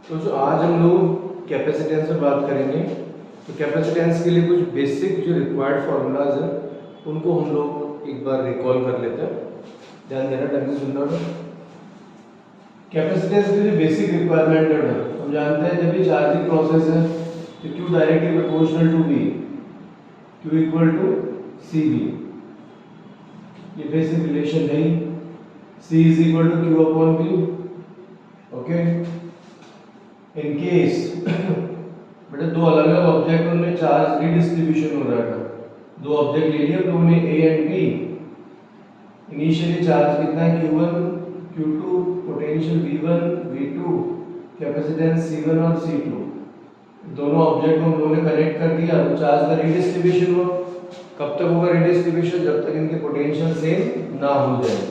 तो जो आज हम लोग कैपेसिटेंस पर बात करेंगे, तो कैपेसिटेंस के लिए कुछ बेसिक जो रिक्वायर्ड फार्मूलाज हैं उनको हम लोग एक बार रिकॉल कर लेते हैं। ध्यान देना, ढंग से सुनना। कैपेसिटेंस के लिए बेसिक रिक्वायरमेंट है, हम जानते हैं जब भी चार्जिंग प्रोसेस है तो Q directly proportional to V, Q equal to CV। ये बेसिक रिलेशन है, C is equal to Q upon V। Okay, in case बेटा दो अलग अलग ऑब्जेक्ट उनमें चार्ज रिडिस्ट्रीब्यूशन हो रहा था। दो ऑब्जेक्ट ले लिए तो उन्हें A and B। Initially charge कितना है Q1 Q2, potential V1 V2, capacitance C1 और C2। दोनों ऑब्जेक्ट को हम लोगों ने कनेक्ट कर दिया तो चार्ज का रिडिस्ट्रीब्यूशन हुआ। कब तक होगा रिडिस्ट्रीब्यूशन? जब तक इनके पोटेंशियल सेम ना हो जाए।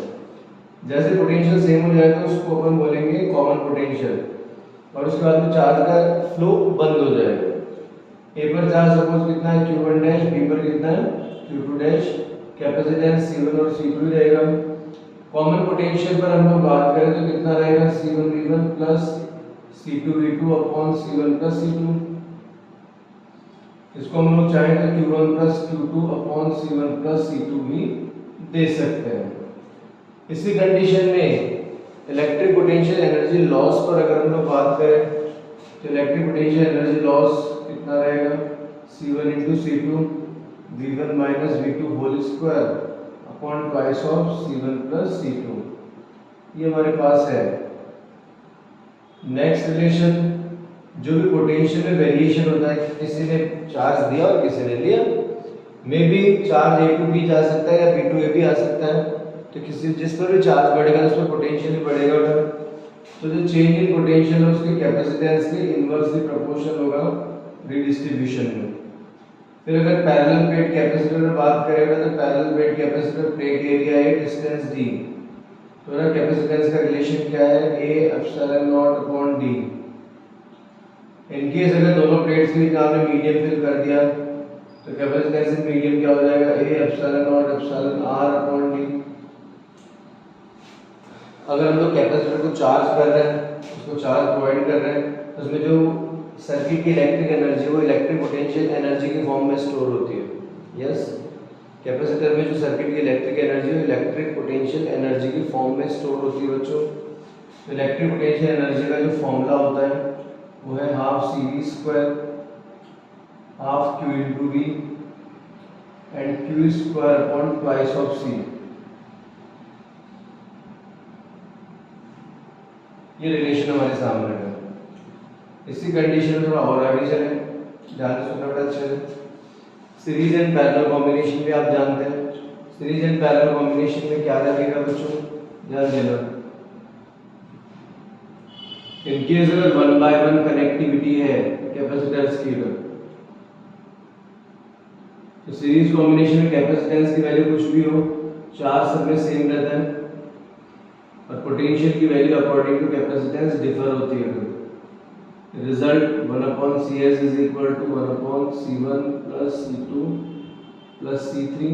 जैसे पोटेंशियल सेम हो जाए तो उसको अपन बोलेंगे कॉमन पोटेंशियल, और उसके बाद में चार्ज का फ्लो बंद हो जाएगा। ए पर चार्ज सपोज कितना है Q1 डैश, बी पर कितना है Q2 डैश, कैपेसिटेंस C1 और C2 रहेगा। कॉमन पोटेंशियल पर हम लोग बात करें तो कितना रहेगा C1 V1 plus C2 V2 upon C1 plus C2। इसको हम लोग चाहें तो Q1 plus Q2 upon C1 plus C2 भी दे सकते हैं। इसी कंडीशन में इलेक्ट्रिक पोटेंशियल एनर्जी लॉस पर अगर हम लोग बात करें तो इलेक्ट्रिक पोटेंशियल एनर्जी लॉस कितना रहेगा C1 into C2 V1 minus V2 whole square upon twice of C1 plus C2। ये हमारे पास है। नेक्स्ट रिलेशन, जो भी पोटेंशियल में वेरिएशन होता है, किसी ने चार्ज दिया और किसी ने लिया, maybe charge A to B जा सकता है या B टू A भी आ सकता है। तो किसी जिस पर भी चार्ज बढ़ेगा उस पर पोटेंशियल भी बढ़ेगा। तो जो चेंज इन पोटेंशियल है उसके कैपेसिटेंस के इनवर्सली प्रोपोर्शनल होगा रिडिस्ट्रीब्यूशन में। फिर अगर पैरेलल प्लेट कैपेसिटर में बात करेगा तो parallel plate capacitor plate area है डिस्टेंस d, तो ना कैपेसिटेंस का रिलेशन क्या है A epsilon not upon d। In case अगर दोनों प्लेट्स के बीच आपने मीडियम फिल कर दिया तो कैपेसिटेंस इन मीडियम क्या हो जाएगा A epsilon not epsilon r upon d। अगर हम लोग कैपेसिटर को चार्ज कर रहे हैं, उसको चार्ज प्रोवाइड कर रहे हैं, तो उसमें जो सर्किट की इलेक्ट्रिक एनर्जी वो इलेक्ट्रिक पोटेंशियल एनर्जी की फॉर्म में स्टोर होती है। यस, कैपेसिटर में जो सर्किट की इलेक्ट्रिक एनर्जी है इलेक्ट्रिक पोटेंशियल एनर्जी की फॉर्म में स्टोर होती है बच्चों। तो इलेक्ट्रिक पोटेंशियल एनर्जी का जो फॉर्मूला होता है वो है half CV square half Q into V and Q square upon twice of C। ये रिलेशन हमारे सामने है। इसी कंडीशन में थोड़ा और आगे चले, ध्यान से सुनना बड़ा अच्छा है। सीरीज एंड पैरेलल कॉम्बिनेशन भी आप जानते हैं। सीरीज एंड पैरेलल कॉम्बिनेशन में क्या लगेगा बच्चों, ध्यान देना। इन केस अगर 1/1 कनेक्टिविटी है कैपेसिटेंस की, तो सीरीज कॉम्बिनेशन में कैपेसिटेंस की वैल्यू कुछ भी हो, चार्ज सब में सेम रहता है और पोटेंशियल की value according to capacitance differ होती है। Result 1/CS is equal to 1/C1 plus C2 plus C3।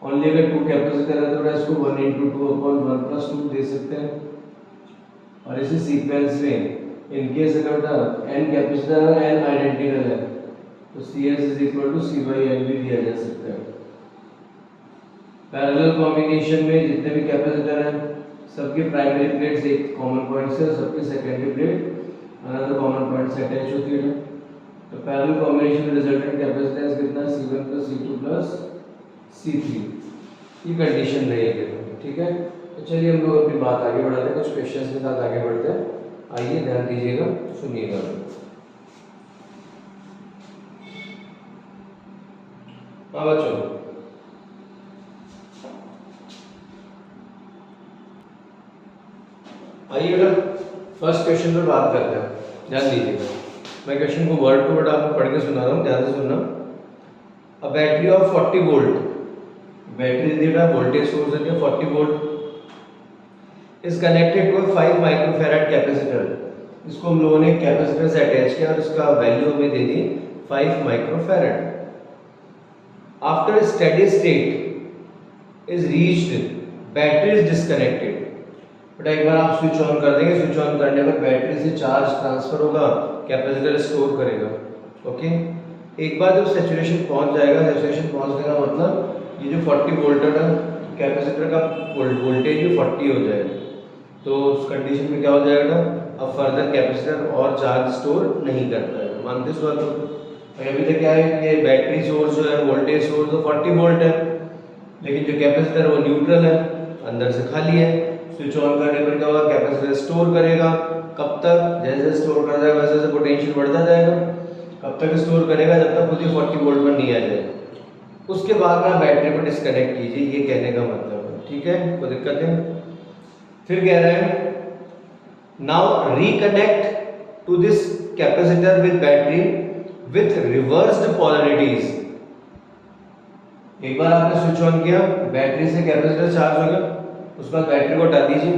Only अगर टू कैपेसिटर है तो इसको 1 इंटू 2/1 प्लस 2 दे सकते हैं। और इसी सीक्वेंस में इन केस अगर n कैपेसिटर और n आइडेंटिकल है तो CS is equal to C/n भी दिया जा सकता है। पैरेलल कॉम्बिनेशन में जितने भी कैपेसिटर हैं सबके प्राइमरी प्लेट्स एक कॉमन पॉइंट से, सबके secondary plate another common point से अटैच होती है। तो पैरेलल कॉम्बिनेशन में रिजल्टेंट कैपेसिटेंस कितना C1 plus C2 plus C3। ये कंडीशन रहेगी, ठीक है। तो चलिए हम लोग अपनी बात आगे बढ़ाते हैं, कुछ क्वेश्चंस के साथ आगे बढ़ते हैं। आइए ध्यान दीजिएगा, सुनिएगा। हाँ बच्चों, आइए बेटा फर्स्ट क्वेश्चन पर बात करते हैं। ध्यान दीजिएगा, मैं क्वेश्चन को वर्ड टू वर्ड आपको पढ़ के सुना रहा हूँ, ध्यान से सुनना। A battery of 40 volt, battery दिया वोल्टेज सोर्स है 40 volt, is connected to 5 microfarad capacitor. इसको हम लोगों ने कैपेसिटर से अटैच किया और इसका वैल्यू हमें दे दी 5 microfarad. After steady state is reached, battery is disconnected. But एक बार आप स्विच ऑन कर देंगे, स्विच ऑन करने पर बैटरी से चार्ज ट्रांसफर होगा, कैपेसिटर स्टोर करेगा। ओके, एक बार जब सैचुरेशन पहुंच जाएगा, सैचुरेशन पहुंचने का मतलब ये जो 40 वोल्ट है कैपेसिटर का वोल्टेज भी 40 हो जाएगा, तो उस कंडीशन में क्या हो जाएगा, अब फर्दर कैपेसिटर और चार्ज स्टोर नहीं कर पाएगा। मानते इस बात को। अभी तक क्या है, ये बैटरी सोर्स जो है वोल्टेज सोर्स तो 40 वोल्ट है, लेकिन जो कैपेसिटर वो न्यूट्रल है, अंदर से खाली है। स्विच ऑन करने पर क्या होगा, कैपेसिटर स्टोर करेगा। कब तक, जैसे स्टोर कर जाएगा वैसे वैसे पोटेंशियल बढ़ता जाएगा। कब तक स्टोर करेगा, जब तक खुद ही 40 वोल्ट पर नहीं आ जाए। उसके बाद में बैटरी को डिस्कनेक्ट कीजिए, ये कहने का मतलब है। ठीक है, कोई दिक्कत नहीं। फिर कह रहे हैं now reconnect to this capacitor with battery with reversed polarities. एक बार आपने स्विच ऑन किया, बैटरी से कैपेसिटर चार्ज हो गया, उसके बाद बैटरी को हटा दीजिए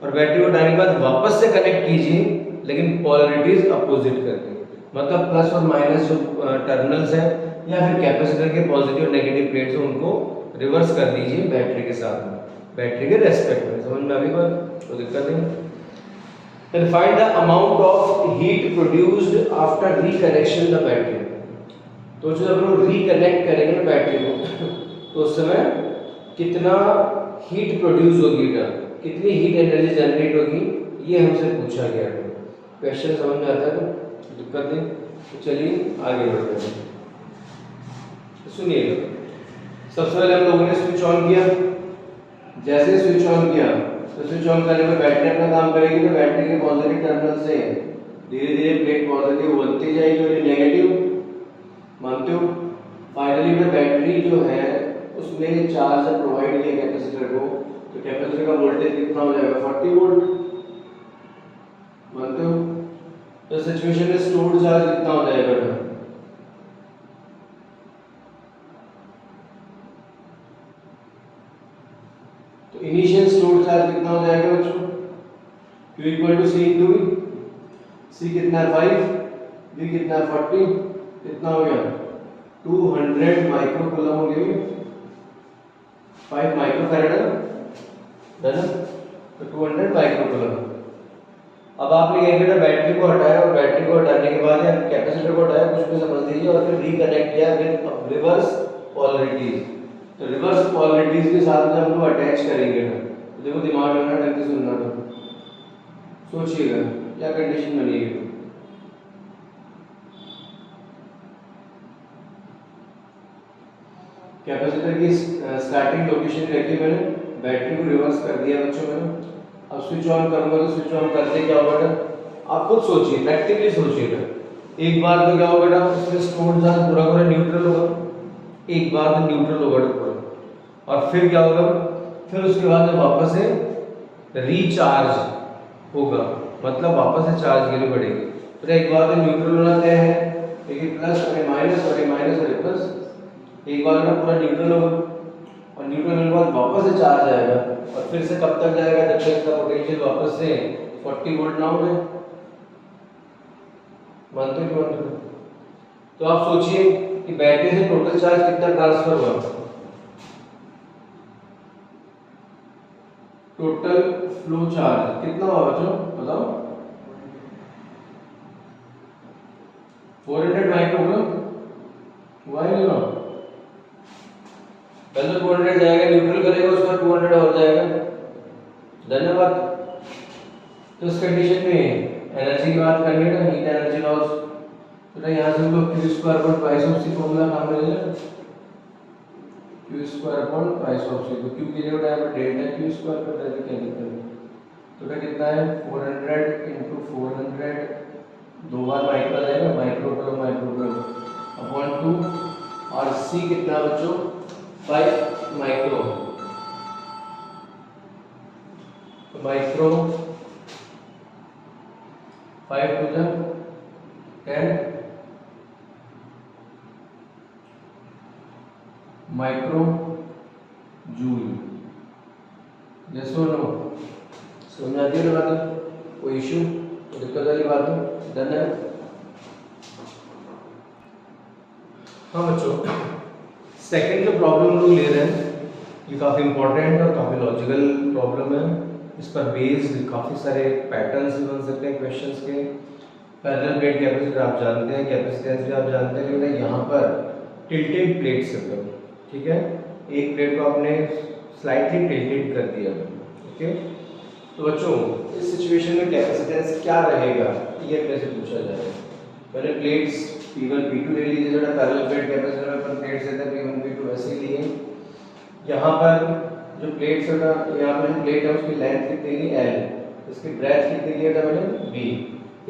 और बैटरी को हटाने के बाद वापस से कनेक्ट कीजिए, लेकिन पोलैरिटीज अपोजिट करके, मतलब प्लस और माइनस जो टर्मिनल्स हैं या फिर कैपेसिटर के पॉजिटिव और नेगेटिव प्लेट्स हैं उनको रिवर्स कर दीजिए बैटरी के साथ में, बैटरी के रेस्पेक्ट में। समझ में आ गई बात, कोई दिक्कत नहीं। Then find the amount of heat produced after reconnection the battery। तो जब हम लोग रिकनेक्ट करेंगे ना बैटरी को तो उस समय कितना हीट प्रोड्यूस होगी, कितनी हीट एनर्जी जनरेट होगी, ये हमसे पूछा गया है। क्वेश्चन समझ में आता है तो दिक्कत नहीं। तो चलिए आगे बढ़ते हैं। सुनिएगा, सबसे पहले हम लोगों ने स्विच ऑन किया। जैसे स्विच ऑन किया तो स्विच ऑन करने पर बैटरी अपना काम करेगी, तो बैटरी के पॉजिटिव टर्मिनल से धीरे धीरे प्लेट पॉजिटिव बनती जाएगी और नेगेटिव, मानते हो। फाइनली में बैटरी जो है उसमें चार्ज प्रोवाइड किया कैपेसिटर को, तो कैपेसिटर का वोल्टेज कितना हो जाएगा, 40 वोल्ट, मानते हो। तो सिचुएशन में स्टोर्ड चार्ज कितना हो जाएगा, तो इनिशियल स्टोर्ड चार्ज कितना हो जाएगा बच्चों, Q equal to C into V. C कितना है 5, वी कितना है 40, कितना हो गया 200 माइक्रो कूलम हो गया, 5 माइक्रो फैराड है ना, तो 200 माइक्रो कूलम। अब आपने क्या किया, बैटरी को हटाया और बैटरी को हटाने के बाद या कैपेसिटर को हटाया, कुछ भी समझ लीजिए, और फिर रिकनेक्ट किया विद रिवर्स पोलैरिटीज। तो रिवर्स पोलैरिटीज के साथ में हम लोग अटैच करेंगे ना, तो देखो दिमाग लगाना, ढंग से सुनना, तो सोचिएगा क्या कंडीशन बनेगी। कैपेसिटर की स्टार्टिंग लोकेशन रखी मैंने, बैटरी को रिवर्स कर दिया बच्चों मैंने। अब स्विच ऑन करूंगा तो स्विच ऑन करते क्या होगा, आप खुद सोचिए, प्रैक्टिकली सोचिएगा। एक बार तो क्या होगा, उसमें स्टोर्ड चार्ज पूरा पूरा न्यूट्रल होगा, एक बार में न्यूट्रल होगा पूरा, और फिर क्या होगा, फिर उसके बाद वापस से रिचार्ज होगा, मतलब वापस से चार्ज के लिए बढ़ेगी। तो एक बार में न्यूट्रल होना तय है, लेकिन प्लस और माइनस और माइनस और प्लस, एक बार में पूरा न्यूट्रल होगा और न्यूट्रल होने के बाद वापस से चार्ज आएगा, और फिर से कब तक जाएगा, जब तक इसका पोटेंशियल वापस से 40 वोल्ट ना हो जाए। मानते हो? तो आप सोचिए कि बैटरी से टोटल चार्ज कितना ट्रांसफर हुआ, टोटल फ्लो चार्ज कितना हुआ बच्चों, बताओ। 400 माइक्रोकूलम हुआ ही नहीं हुआ, पहले 200 जाएगा, न्यूट्रल करेगा, उसके बाद 200 और जाएगा। धन्यवाद। तो इस कंडीशन में एनर्जी की बात करेंगे ना, हीट एनर्जी लॉस, तो यहाँ से हम लोग Q square upon price of C formula काम ले लें, Q square upon price of C, तो Q की जगह यहाँ पर डेल्टा Q स्क्वायर कर देंगे, क्या लिखते हैं, तो कितना है 400 इंटू 400, दो बार माइक्रो जाएगा, माइक्रोकूलम अपॉन 2, और C कितना बच्चों 5 माइक्रो, तो micro 5 to 10 micro joule. Yes और नो, समझ आती है ना बात, कोई इशू, तो दिक्कत वाली बात है। धन्यवाद। हाँ बच्चों, सेकंड जो प्रॉब्लम लोग ले रहे हैं ये काफ़ी इंपॉर्टेंट और काफ़ी लॉजिकल प्रॉब्लम है। इस पर बेस्ड काफ़ी सारे पैटर्न्स भी बन सकते हैं क्वेश्चंस के। पैरेलल प्लेट कैपेसिटर आप जानते हैं, कैपेसिटेंस भी आप जानते हैं, लेकिन यहाँ पर टिल्टेड प्लेट सिस्टम, ठीक है, एक प्लेट को आपने स्लाइटली टिल्टेड कर दिया। ओके, तो बच्चों इस सिचुएशन में कैपेसिटेंस क्या रहेगा ये अपने से पूछा जाएगा। पहले प्लेट्स P1 P2 ले लीजिए, जो पैरेलल प्लेट कैपेसिटर में अपन प्लेट्स लेते हैं P1 P2 वैसे ही लिए। यहाँ पर जो प्लेट्स है ना, यहाँ पर जो प्लेट है उसकी लेंथ कितनी ली L, इसकी ब्रेथ कितनी ली है मैंने B।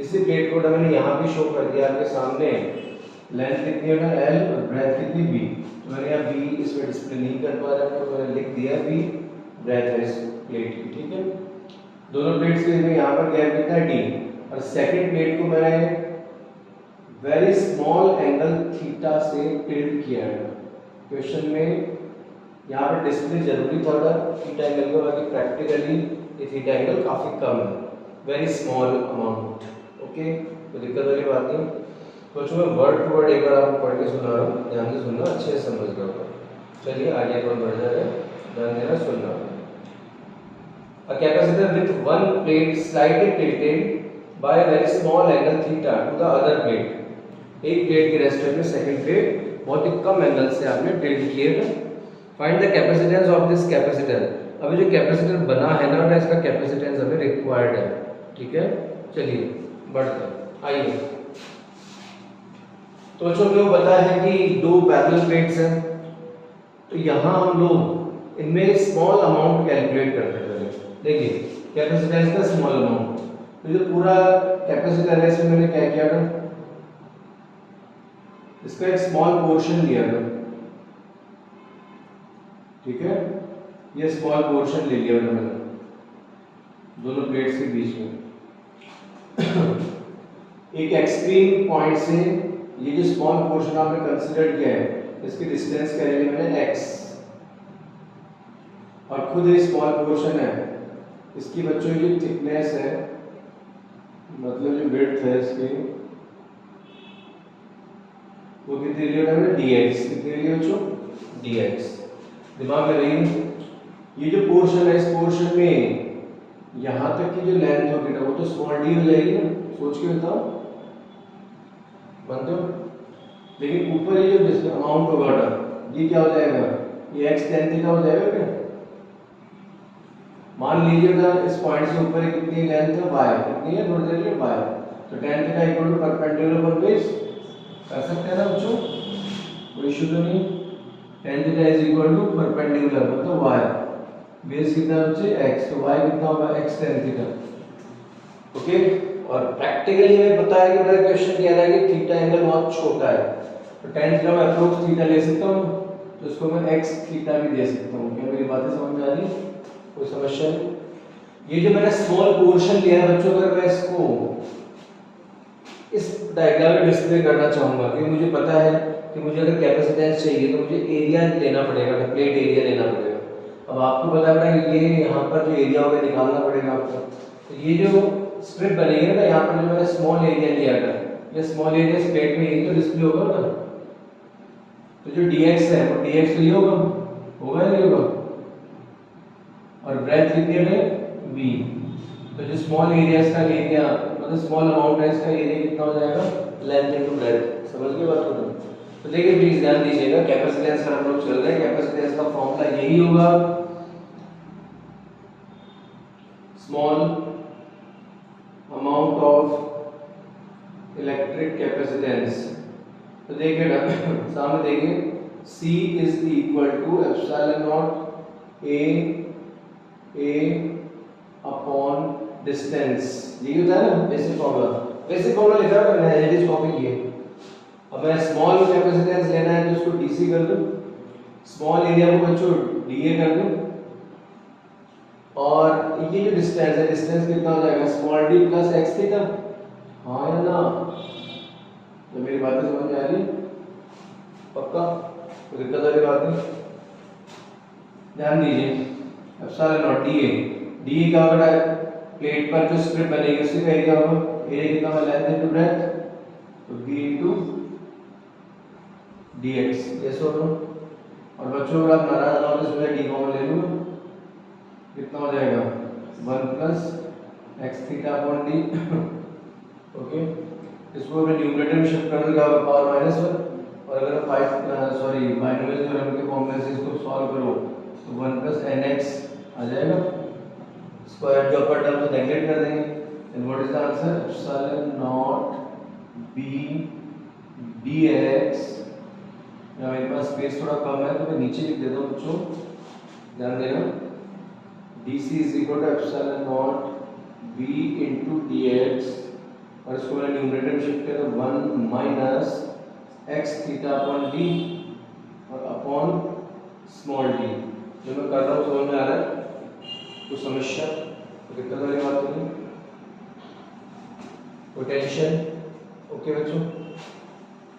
इसी प्लेट को मैंने यहाँ भी शो कर दिया आपके सामने, लेंथ कितनी है L और ब्रेथ कितनी B। तो मैंने यहाँ B इसमें डिस्प्ले नहीं कर पा रहा हूँ, तो मैंने लिख दिया B, ब्रेथ है इस प्लेट की, ठीक है। दोनों प्लेट्स के लिए यहाँ पर गैप कितना है D, और सेकंड प्लेट को मैंने वेरी स्मॉल एंगल थीटा से टिल्ट किया है। क्वेश्चन में यहाँ पर डिस्प्ले जरूरी था थीटा एंगल को, बाकी प्रैक्टिकली ये थीटा एंगल काफ़ी कम है, वेरी स्मॉल अमाउंट। ओके, तो दिक्कत वाली बात नहीं। तो मैं वर्ड टू वर्ड एक बार आपको पढ़ के सुना रहा हूँ, ध्यान से सुनना, अच्छे से समझ गया। चलिए आगे अपन बढ़ जा रहे हैं, ध्यान देना, सुनना। A capacitor with one plate slightly tilted by a very small angle theta to the other plate. एक प्लेट के रेस्पेक्ट में सेकंड प्लेट बहुत ही कम एंगल से आपने टिल्ट किए हैं। Find the capacitance of this capacitor. अभी जो कैपेसिटर बना है ना, इसका कैपेसिटेंस हमें रिक्वायर्ड है, ठीक है। चलिए बढ़ते हैं, आइए। तो बच्चों को पता है कि दो पैरेलल प्लेट्स हैं, तो यहाँ हम लोग इनमें स्मॉल अमाउंट कैलकुलेट करते हैं। देखिए कैपेसिटेंस का स्मॉल अमाउंट, तो जो पूरा कैपेसिटर है इसमें मैंने क्या किया था, इसका एक स्मॉल पोर्शन लिया था, ठीक है, ये स्मॉल पोर्शन ले लिया था मैंने दोनों प्लेट्स के बीच में। एक एक्सट्रीम पॉइंट से ये जो स्मॉल पोर्शन आपने कंसीडर किया है, इसकी डिस्टेंस क्या ले मैंने x, और खुद ये स्मॉल पोर्शन है, इसकी बच्चों की जो थिकनेस है, मतलब जो विड्थ है इसकी, वो कितनी ली है मैंने dx, कितनी ली बच्चों dx। दिमाग में रही, ये जो पोर्शन है, इस पोर्शन में यहाँ तक की जो लेंथ होगी ना, वो तो स्मॉल d हो जाएगी ना, सोच के बताओ, बनते हो। लेकिन ऊपर ये जो अमाउंट होगा ना, ये क्या हो जाएगा, ये x tan थीटा हो जाएगा क्या। मान लीजिएगा इस पॉइंट से ऊपर कितनी लेंथ है y, कितनी है, थोड़ी देर के y, तो tan थीटा इक्वल टू परपेंडिकुलर पर बेस, कर सकते हैं ना बच्चों, कोई इशू तो नहीं। tan थीटा इज इक्वल टू परपेंडिकुलर मतलब y, बेस कितना बच्चे x, तो y कितना होगा x tan थीटा। ओके, और प्रैक्टिकली हमें पता है कि मेरा क्वेश्चन कह रहा है कि थीटा एंगल बहुत छोटा है, तो tan थीटा मैं अप्रोक्स थीटा ले सकता हूँ, तो इसको मैं x थीटा भी दे सकता हूँ। क्या मेरी बातें समझ में आ रही है, कोई समस्या नहीं। ये जो मैंने स्मॉल पोर्शन लिया है बच्चों, अगर मैं इसको इस डायग्राम में डिस्प्ले करना चाहूंगा, कि मुझे पता है कि मुझे अगर कैपेसिटेंस चाहिए तो मुझे एरिया लेना पड़ेगा, प्लेट एरिया लेना पड़ेगा। अब आपको पता है कि ये यहाँ पर जो एरिया होगा निकालना पड़ेगा आपको, तो ये जो स्ट्रिप बनेगी ना, यहाँ पर जो मैंने स्मॉल एरिया लिया था, ये स्मॉल एरिया इस प्लेट में यही तो डिस्प्ले होगा ना, तो जो dx है वो dx तो ये होगा या नहीं होगा, और ब्रेथ कितनी है b, तो जो स्मॉल एरिया इसका एरिया मतलब स्मॉल अमाउंट है, इसका एरिया कितना हो जाएगा, लेंथ इनटू ब्रेथ। समझ गए बात को। तो देखिए प्लीज ध्यान दीजिएगा, कैपेसिटेंस का हम लोग चल रहे हैं, कैपेसिटेंस का फॉर्मूला यही होगा, small amount of electric capacitance. तो देखिए ना सामने देखिए, C is equal to epsilon not a upon distance, ये होता है ना बेसिक फॉर्मूला। बेसिक फॉर्मूला लिखा है मैंने, एज इट इज कॉपी किए। अब मैं स्मॉल कैपेसिटेंस लेना है तो उसको DC कर दूं, स्मॉल एरिया को बच्चों DA कर दूं, और ये जो डिस्टेंस है, डिस्टेंस कितना हो जाएगा, small d plus x theta. हाँ या ना, तो मेरी बातें समझ में आ रही पक्का, कोई दिक्कत वाली बात नहीं। ध्यान दीजिए, एप्सिलॉन नॉट DA क्या होगा, प्लेट पर जो स्ट्रिप बनेगी उसका एरिया होगा, एरिया कितना होगा, लेंथ इनटू ब्रेथ, तो b इनटू dx, ये सो लो। और बच्चों अगर आप नाराज ना हो तो इसमें d कॉमन ले लूंगा, कितना हो जाएगा one plus x theta upon D. Okay, इसको हमें न्यूमरेटर में शिफ्ट करने का पावर माइनस वन, और अगर बाइनोमियल थ्योरम के फॉर्मूले से इसको सॉल्व करो तो वन प्लस एन एक्स आ जाएगा। स्क्वायर जो अपर टर्म को नेगलेक्ट कर देंगे, and what is the answer, epsilon not B dx। मेरे पास स्पेस थोड़ा कम है तो मैं नीचे लिख देता हूँ बच्चों, ध्यान देना, dc is equal to epsilon not b into dx, और इसको मैंने न्यूमरेटर में शिफ्ट किया तो one minus x theta upon D और अपॉन स्मॉल डी। जो मैं कर रहा हूँ समझ में आ रहा है? तो समस्या तो दिक्कत वाली बात नहीं, पोटेंशियल। ओके बच्चों,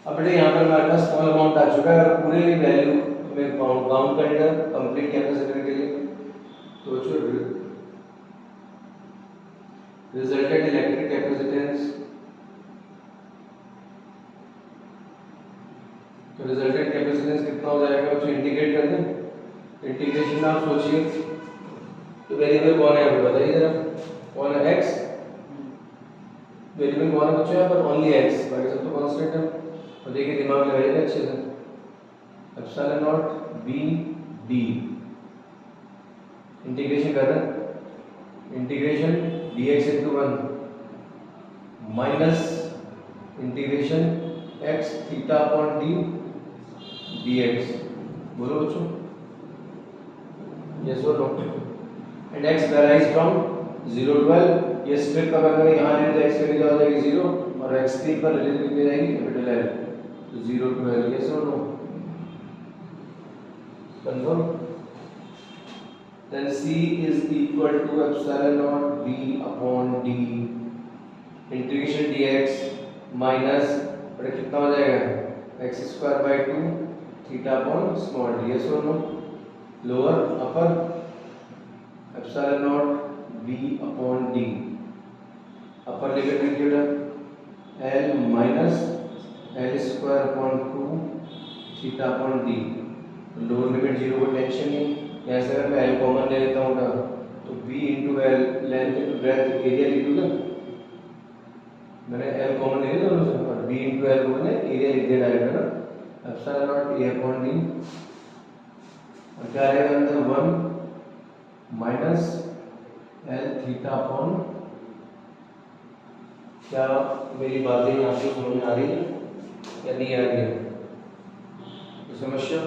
अब बेटे यहाँ पर हमारे पास स्मॉल अमाउंट आ चुका है, और पूरे वैल्यू में काउंट करेगा कंप्लीट कैपेसिटर के लिए। तो बच्चों रिजल्टेंट इलेक्ट्रिक कैपेसिटेंस, तो रिजल्टेंट कैपेसिटेंस कितना हो जाएगा बच्चों, इंटीग्रेट कर दें। इंटीग्रेशन में आप सोचिए तो वेरिएबल कौन है, अभी बताइए जरा, कौन है, एक्स। वेरिएबल कौन है बच्चों यहाँ पर, ओनली एक्स, बाकी सब तो कांस्टेंट है। और देखिए दिमाग लगाइएगा अच्छे से, epsilon not B D, integration कर रहे हैं, integration dx into one minus integration x theta upon D dx। बोलो बच्चों, यस और no. And x varies from 0 to 12, ये स्ट्रिप का अगर यहाँ ले तो x की वैल्यू आ जाएगी 0, और x3 पर वैल्यू कितनी जाएगी, कैपिटल L, तो 0 to 12, यस और no, confirm. Then C is equal to epsilon naught b upon d integration dx minus बड़ा कितना हो जाएगा, x square by 2 theta upon small D, yes और no. Lower upper epsilon naught b upon d, upper limit लिखिएगा l minus l square upon 2 theta upon d, lower limit 0 को tension नहीं। यहाँ से अगर मैं l कॉमन ले लेता हूँ ना, तो b into L, length into breadth, area लिख दूँगा। मैंने l कॉमन ले लिया दोनों से, और b इंटू एल को मैंने एरिया लिख दिया डायरेक्ट, है ना, epsilon not a upon d, और क्या रहेगा अंदर 1 माइनस l थीटा अपॉन, क्या मेरी बातें यहाँ पे समझ में आ रही है या नहीं आ रही है, तो समस्या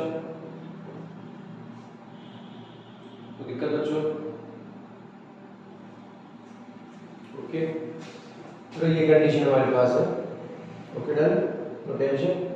तो दिक्कत बच्चों। ओके, तो ये कंडीशन हमारे पास है। Okay done, no tension.